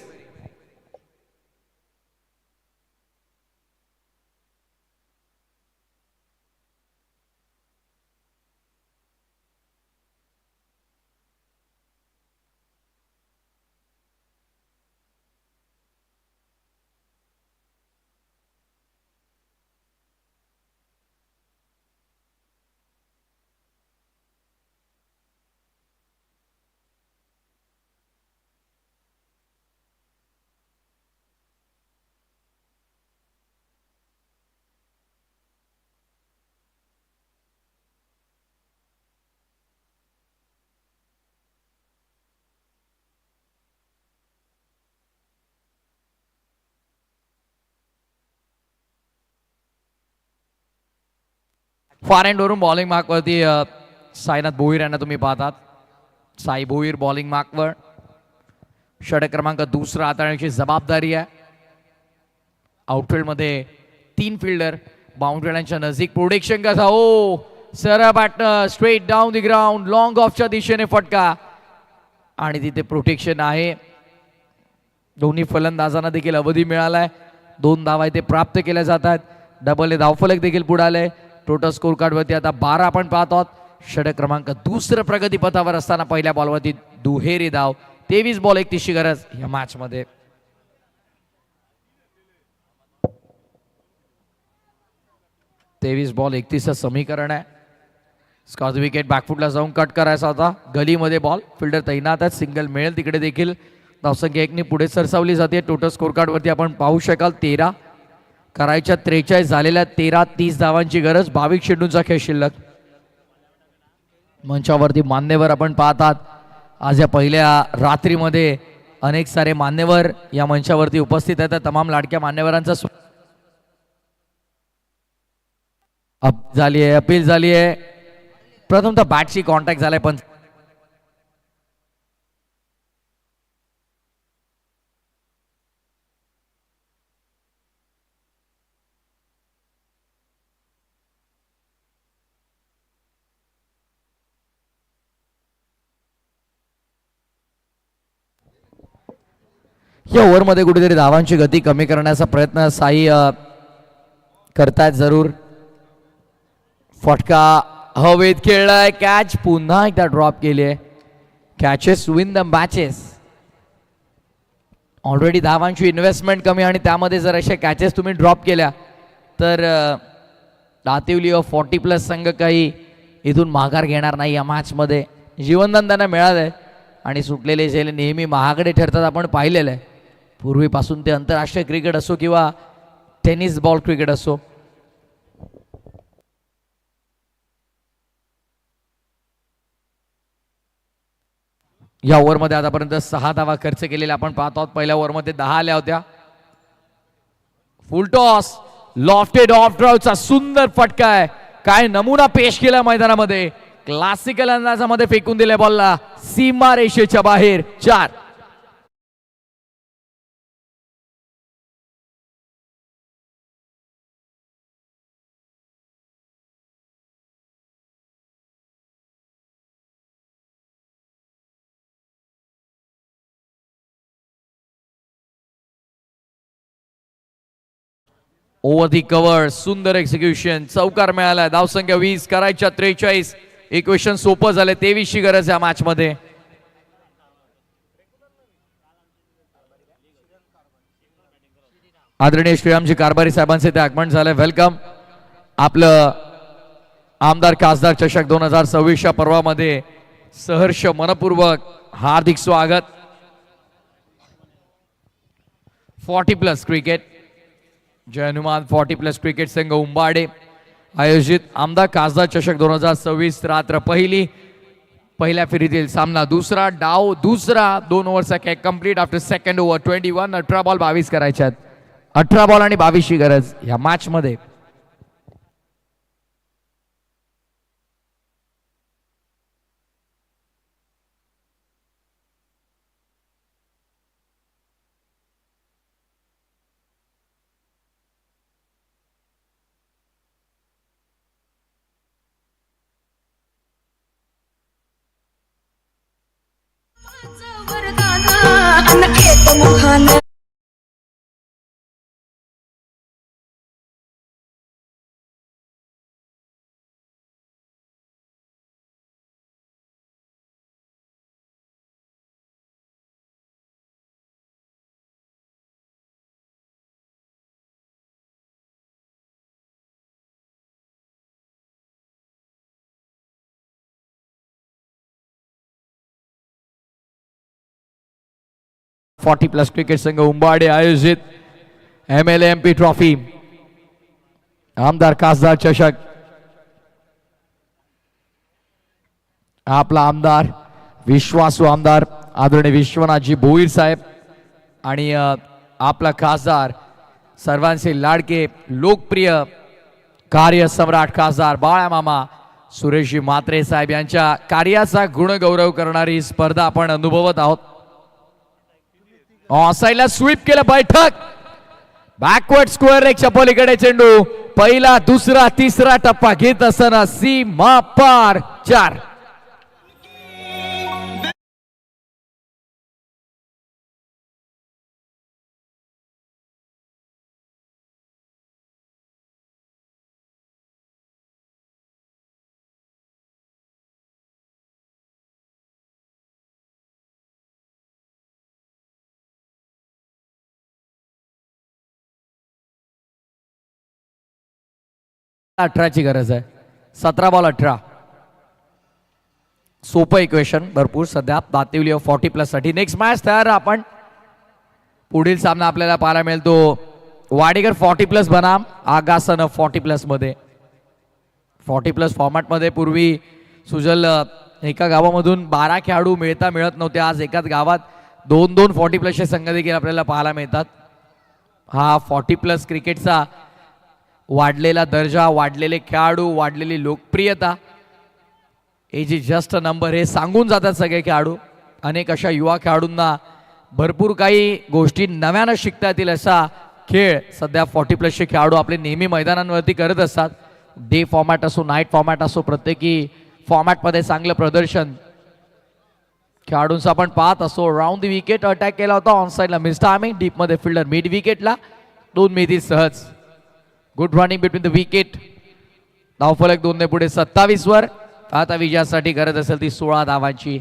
S1: फार एंड वरून बॉलिंग मार्कवरती साईनाथ भोईर यांना तुम्ही पाहतात. साई भोईर बॉलिंग मार्कवर. षटक क्रमांक दुसरा हाताळण्याची जबाबदारी आहे. आउटफील्ड मध्ये 3 फिल्डर. बाउंड्री लाईनच्या नजीक. प्रोटेक्शन कसा. ओ सरळ partner straight down the ground long ऑफच्या दिशेने फटका आणि तिथे प्रोटेक्शन आहे. दोन्ही फलंदाजांना देखील अवधी मिळालाय. 2 धावा इथे प्राप्त केल्या जातात. डबल हे धावफलक देखील पुढे आले. टोटल स्कोर कार्ड वरती आता 12 आपण पाहत आहोत. षटक क्रमांक दुसरं प्रगतीपथावर असताना पहिल्या बॉलवरती दुहेरी धाव. 23 बॉल 31 ची गरज या मॅच मध्ये. बॉल 31 समीकरण आहे. स्कॉच विकेट बॅकफुटला जाऊन कट करायचा होता. गलीमध्ये बॉल फिल्डर तैनात आहेत. सिंगल मिळेल तिकडे देखील धावसंख्या 1 ने पुढे सरसावली जाते. टोटल स्कोर कार्ड वरती आपण पाहू शकाल 13 करायच्या 43 झालेल्या 13 30 धावांची गरज. 22 चेंडूंचा खेळ शिल्लक. मंचावरती मान्यवर आपण पाहतात. आज या पहिल्या रात्रीमध्ये अनेक सारे मान्यवर या मंचावरती उपस्थित आहेत. तमाम लाडक्या मान्यवरांचा अपील झाली आहे. प्रथमतः बॅटशी कॉन्टॅक्ट झालाय पण या ओव्हरमध्ये कुठेतरी धावांची गती कमी करण्याचा प्रयत्न साई करतायत जरूर. फटका हवेत खेळलाय. कॅच पुन्हा एकदा ड्रॉप केली आहे. Catches win the matches. Already धावांची इन्व्हेस्टमेंट कमी आणि त्यामध्ये जर अशा कॅचेस तुम्ही ड्रॉप केल्या तर दातिवली 40+ संघ काही इथून माघार घेणार नाही या मॅचमध्ये. जीवनदान त्यांना मिळालंय आणि सुटलेले झेल नेहमी महागडे ठरतात. आपण पाहिलेलं आहे पूर्वीपासून. ते आंतरराष्ट्रीय क्रिकेट असो किंवा टेनिस बॉल क्रिकेट असो. या ओव्हरमध्ये आतापर्यंत 6 धावा खर्च केलेल्या आपण पाहत आहोत. पहिल्या ओव्हरमध्ये 10 आल्या होत्या. फुल टॉस लॉफ्टेड ऑफ ड्राईव्हचा सुंदर फटका आहे. काय नमुना पेश केला मैदानामध्ये. क्लासिकल अंदाजामध्ये फेकून दिल्या बॉलला सीमा रेषेच्या बाहेर. 4. ओव्हर दी कव्हर सुंदर एक्झिक्युशन. चौकार मिळाला. धावसंख्या 20 करायच्या 43. इक्वेशन सोपं झालं. 23 ची गरज या मॅच मध्ये. आदरणीय श्रीरामजी कारभारी साहेबांचे ते आगमन झालंय. वेलकम. आपलं आमदार खासदार चषक 2026 पर्वामध्ये सहर्ष मनपूर्वक हार्दिक स्वागत. 40+ क्रिकेट जय हनुमान 40+ क्रिकेट संघ उंबाडे आयोजित आमदार खासदार चषक 2026 रात्र पहिल्या फेरीतील सामना दुसरा डाव दुसरा. 2 ओव्हरचा खेळ complete after second over. 21 18 ball 22 करायच्यात. 18 ball आणि 22 ची गरज या मॅच मध्ये. .40+ क्रिकेट संघ उंबाडे आयोजित MLMP ट्रॉफी आमदार खासदार चषक. आपला आमदार विश्वासू आमदार आदरणीय विश्वनाथजी भोईर साहेब आणि आपला खासदार सर्वांचे लाडके लोकप्रिय कार्य सम्राट खासदार बाळामामा सुरेशजी म्हात्रे साहेब यांच्या कार्याचा गुणगौरव करणारी स्पर्धा आपण अनुभवत आहोत. ऑफसाइडला स्वीप केलं बैठक. बॅकवर्ड स्क्वेअर लेगच्या पलीकडे चेंडू पहिला दुसरा तिसरा टप्पा घेत असताना सीमा पार 4. ची गरज आहे. 17 बॉल 18. सोपं इक्वेशन भरपूर सध्या दातिवली 40+ साठी. नेक्स्ट मॅच तयार. आपण पुढील सामना आपल्याला पाहायला मिळतो वाडेकर 40+ बनाम आगासन 40+ मध्ये. 40+ फॉर्मॅट मध्ये पूर्वी सुजल एका गावामधून 12 खेळाडू मिळत नव्हते. आज एकाच गावात 2-2 40+ संघ देखील आपल्याला पाहायला मिळतात. हा 40+ क्रिकेटचा वाढलेला दर्जा, वाढलेले खेळाडू, वाढलेली लोकप्रियता, age is just a number हे सांगून जातात सगळे खेळाडू. अनेक अशा युवा खेळाडूंना भरपूर काही गोष्टी नव्यानं शिकता येतील असा खेळ सध्या 40+ खेळाडू आपले नेहमी मैदानांवरती करत असतात. डे फॉर्मॅट असो, नाईट फॉर्मॅट असो, प्रत्येकी फॉर्मॅटमध्ये चांगलं प्रदर्शन खेळाडूंचं आपण पाहत असो. राऊंड द विकेट अटॅक केला होता. ऑन साईडला मिस टायमिंग, डीपमध्ये फिल्डर मिड विकेटला 2 मिळतील सहज. Good running between the wicket. धावफलक 2 ने पुढे 27 वर. आता विजयासाठी गरज असेल ती 16 धावांची.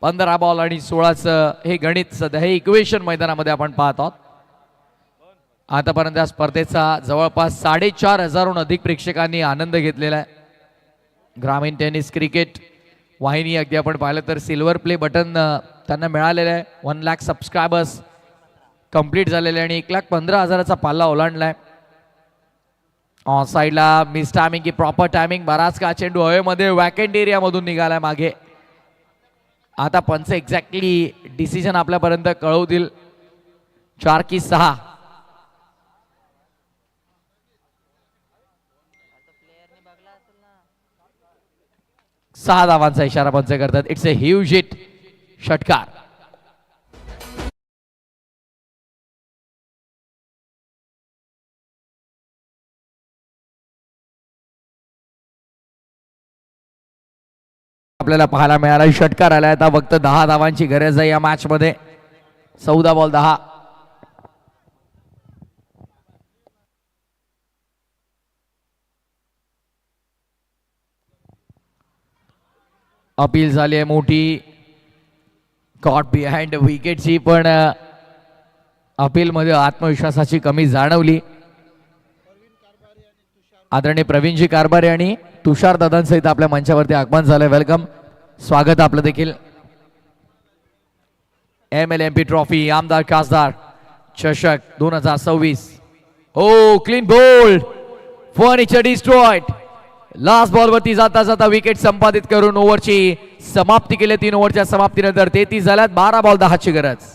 S1: 15 बॉल आणि 16चं हे गणित सध्या हे इक्वेशन मैदानामध्ये आपण पाहत आहोत. आतापर्यंत या स्पर्धेचा जवळपास 4,500हून अधिक प्रेक्षकांनी आनंद घेतलेला आहे. ग्रामीण टेनिस क्रिकेट वाहिनी अगदी आपण पाहिलं तर सिल्वर प्ले बटन त्यांना मिळालेलं आहे. 1 लाख सबस्क्रायबर्स कंप्लीट झालेले आणि 1,15,000चा पाल्ला ओलांडला आहे. ऑन साईडला मिस टायमिंग की प्रॉपर टायमिंग. बराच का चेंडू हवेमध्ये वॅकंट एरियामधून निघालाय मागे. आता पंच एक्झॅक्टली डिसिजन आपल्यापर्यंत कळवतील. 4 की 6. सहा धावांचा इशारा पंच करतात. It's a huge hit. षटकार. आपल्याला पाहायला मिळाला षटकार आलाय. आता फक्त 10 धावांची गरज आहे या मॅच मध्ये. 14 बॉल 10. अपील झाली आहे मोठी. कॉट बिहाइंड विकेटची, पण अपील मध्ये आत्मविश्वासाची कमी जाणवली. आदरणीय प्रवीणजी कारभारे आणि तुषार दादांसहित आपल्या मंचावरती आगमन झालंय. वेलकम, स्वागत आपलं देखील. MLMP ट्रॉफी आमदार खासदार चषक 2026. हो, clean bowled. Furniture destroyed. Last ball वरती जाता जाता विकेट संपादित करून ओव्हरची समाप्ती केली. 3 ओव्हरच्या समाप्तीनंतर 33 झाल्यात. 12 बॉल 10 ची गरज.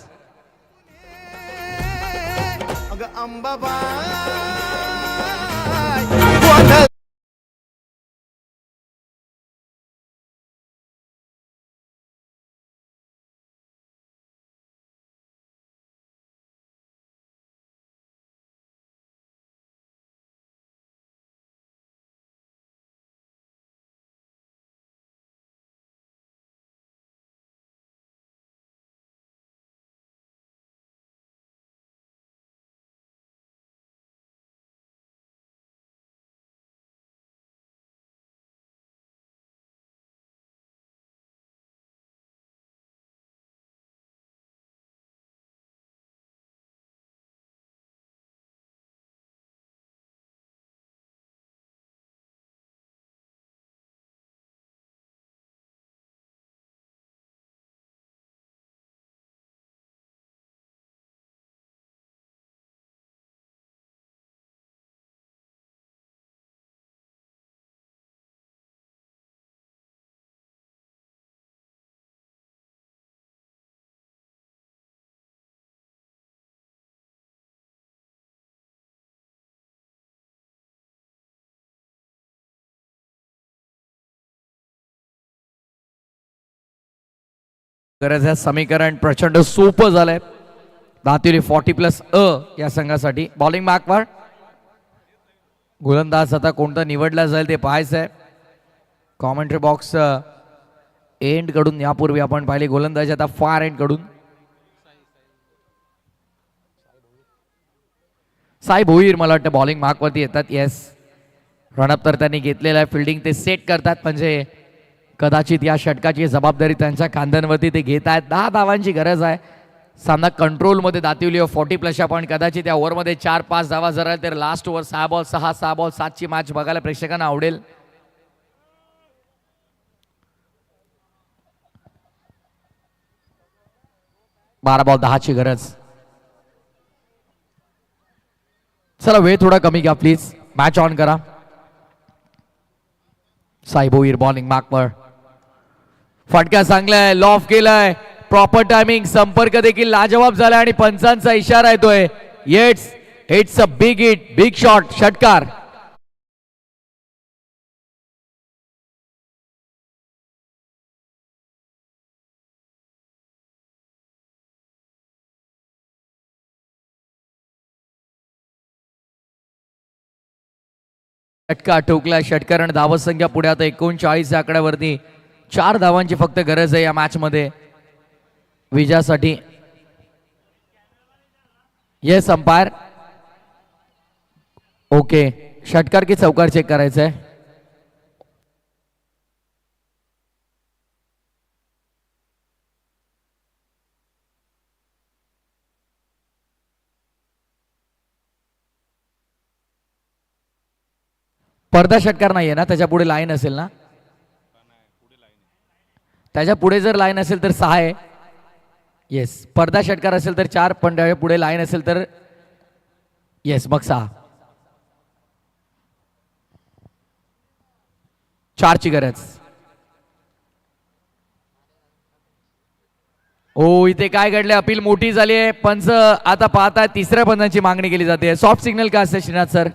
S1: गरज आहे. समीकरण प्रचंड सोपं झालंय. दातिवली 40+ या संघासाठी. बॉलिंग मार्कवर गोलंदाज आता कोणता निवडला जाईल ते पाहायचं आहे. कॉमेंट्री बॉक्स एंड कडून यापूर्वी आपण पाहिले गोलंदाज आता फार एंड कडून साई भोईर मला वाटतं बॉलिंग मार्कवरती येतात. येस, रनअप तर त्यांनी घेतलेला आहे. फिल्डिंग ते सेट करतात, म्हणजे कदाचित या षटकाची जबाबदारी त्यांच्या खांद्यांवरती ते घेत आहेत. 10 धावांची गरज आहे. सामना कंट्रोलमध्ये दातिवली 40+च्या पण कदाचित या ओव्हरमध्ये 4-5 धावा जर आल्या तर लास्ट ओव्हर 6 बॉल 6 बॉल 7ची मॅच बघायला प्रेक्षकांना आवडेल. बारा बॉल 10ची गरज. चला वेळ थोडा कमी घ्या प्लीज. मॅच ऑन करा. साई भोईर बॉलिंग मार्कवर. फटका चांगलाय, लॉफ केलाय, प्रॉपर टायमिंग, संपर्क देखील लाजवाब झाला आणि पंचांचा इशारा येतोय. It's a big hit, big shot, षटकार. षटकार ठोकला. षटकार धावसंख्या पुढे आता 39 आकड्यावरती. 4 धावांची फक्त गरज आहे या मॅच मध्ये विजयासाठी. Yes umpire. ओके, षटकार की चौकार चेक करायचंय. पडदा षटकार नाहीये ना, त्याच्या पुढे लाईन असेल ना? त्याच्या पुढे जर लाईन असेल तर 6 आहे. येस, पडदा षटकार असेल तर 4, पण त्याच्या पुढे लाईन असेल तर येस मग 6. 4ची गरज. ओ, इथे काय घडले? अपील मोठी झाली आहे. पंच आता पाहताय तिसऱ्या पंचांची मागणी केली जाते. सॉफ्ट सिग्नल का असते श्रीनाथ सर?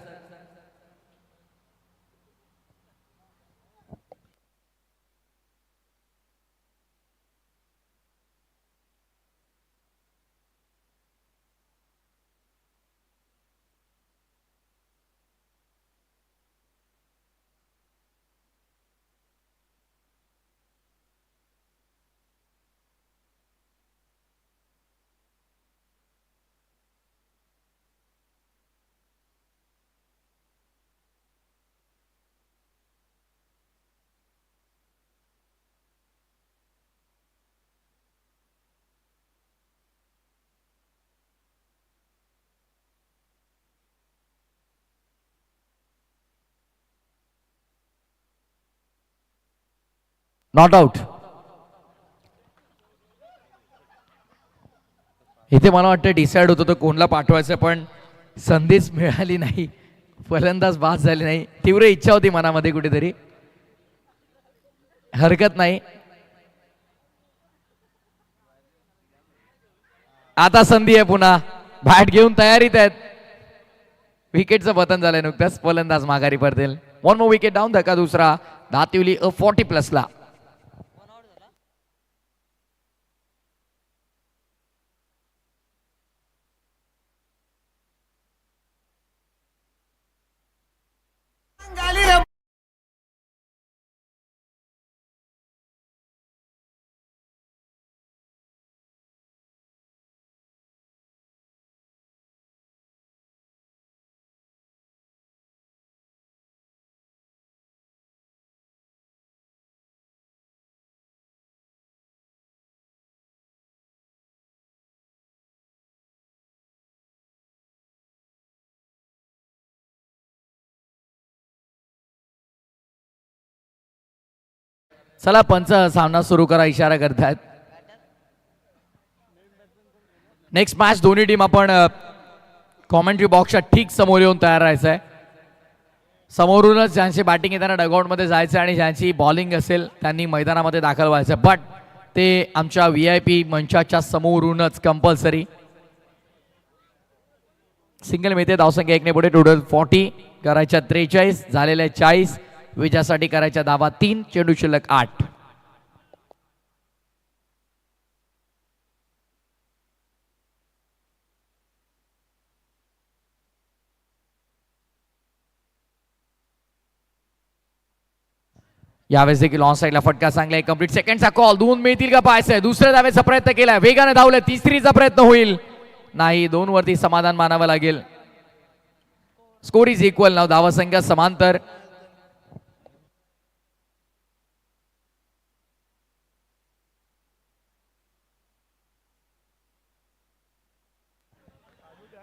S1: Not out. इथे मला वाटतं डिसाइड होत होतं कोणला पाठवायचं, पण संधीच मिळाली नाही. फलंदाज बाद झाले नाही. तीव्र इच्छा होती मनामध्ये कुठेतरी. हरकत नाही. आता संधी आहे पुन्हा. बॅट घेऊन तयारीत आहेत. विकेटचं पतन झालंय नुकतंच. फलंदाज माघारी पडतील. 1 मोर विकेट डाऊन. धक्का दुसरा. दातिवली 40+ला. चला पंच सामना सुरू करा इशारा करतायत. नेक्स्ट मॅच दोन्ही टीम आपण कॉमेंट्री बॉक्सच्या ठीक समोर येऊन तयार राहायचं आहे. समोरूनच ज्यांची बॅटिंग येताना डगआउटमध्ये जायचं आणि ज्यांची बॉलिंग असेल त्यांनी मैदानामध्ये दाखल व्हायचं. बट ते आमच्या VIP मंचाच्या समोरूनच कंपल्सरी. सिंगल मिळते. धावसंख्या 1 ने पुढे. टोटल 40. करायच्या 43, झालेल्या 40. विजयासाठी करायच्या धावा 3. चेंडू शिल्लक 8. यावेळेस देखील ऑन साईडला फटका चांगला आहे. कंप्लीट सेकंडचा कॉल 2 मिळतील का पाहायचंय. दुसऱ्या धावेचा प्रयत्न केलाय, वेगाने धावले. तिसरीचा प्रयत्न होईल, नाही. 2 वरती समाधान मानावं लागेल. स्कोर इज इक्वल नाव, धावसंख्या समांतर.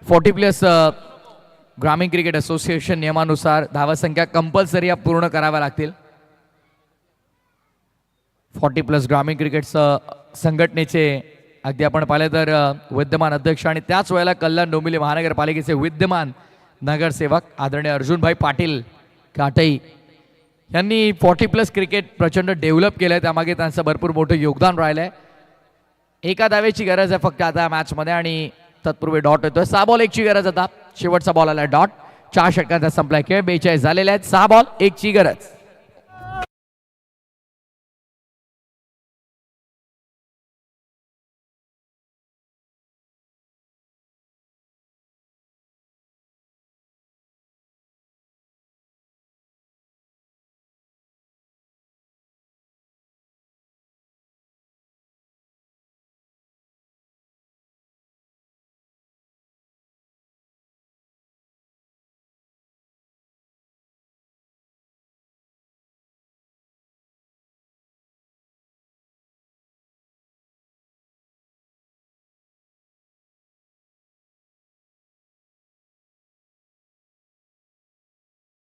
S1: +40 ग्रामीण क्रिकेट असोसिएशन नियमानुसार धावसंख्या कंपल्सरी या पूर्ण कराव्या लागतील. 40+ ग्रामीण क्रिकेट संघटनेचे अगदी आपण पाहिले तर विद्यमान अध्यक्ष आणि त्याच वेळेला कल्याण डोंबिवली महानगरपालिकेचे विद्यमान नगरसेवक आदरणीय अर्जुनभाई पाटील काटई यांनी 40+ क्रिकेट प्रचंड डेव्हलप केलं आहे. त्यामागे त्यांचं भरपूर मोठं योगदान राहिलं आहे. एका धावेची गरज आहे फक्त आता मॅचमध्ये आणि तत्पूर्वी डॉट येतोय. 6 बॉल 1ची गरज आता. शेवटचा बॉल आला डॉट. 4 षटकांचा संपलाय खेळ. 42 झालेले आहेत. 6 बॉल 1ची गरज.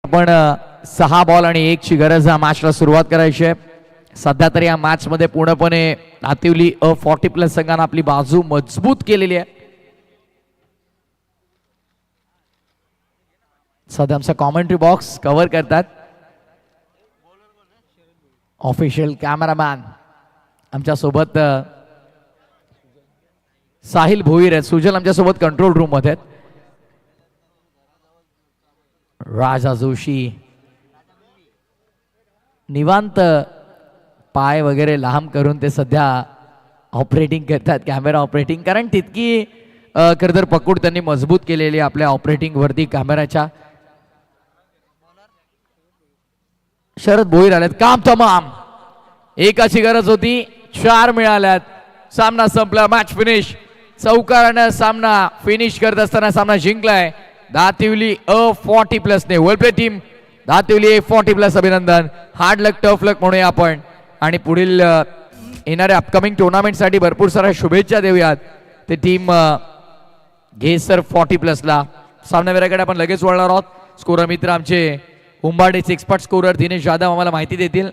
S1: आपण 6 बॉल आणि 1ची गरज या मॅचला सुरुवात करायची आहे. सध्या तरी या मॅच मध्ये पूर्णपणे नातिवली 40+ संघाने आपली बाजू मजबूत केलेली आहे. सध्या आमचा कॉमेंट्री बॉक्स कव्हर करतात ऑफिशियल कॅमेरामॅन आमच्या सोबत साहिल भोईर आहेत. सुजल आमच्या सोबत कंट्रोल रूम मध्ये आहेत. राजा जोशी निवांत पाय वगैरे लांब करून ते सध्या ऑपरेटिंग करतात, कॅमेरा ऑपरेटिंग. कारण तितकी खरंतर पकड त्यांनी मजबूत केलेली आपल्या ऑपरेटिंग वरती कॅमेराच्या. शरद भोईर आलेत. काम तमाम. एकाची गरज होती, 4 मिळाल्यात. सामना संपला. Match finish. चौकारानं सामना फिनिश करत असताना सामना जिंकलाय दातिवली 40+ ने. वेल प्ले टीम दातिवली 40+. अभिनंदन. हार्ड लक टफ लक म्हणूया आपण आणि पुढील येणाऱ्या अपकमिंग टुर्नामेंटसाठी भरपूर साऱ्या शुभेच्छा देऊयात. ते टीम घेसर 40+ ला. सामनावीराकडे आपण लगेच वळणार आहोत. स्कोरर मित्र आमचे उंबाडेचे एक्सपर्ट स्कोरर दिनेश जाधव आम्हाला माहिती देतील.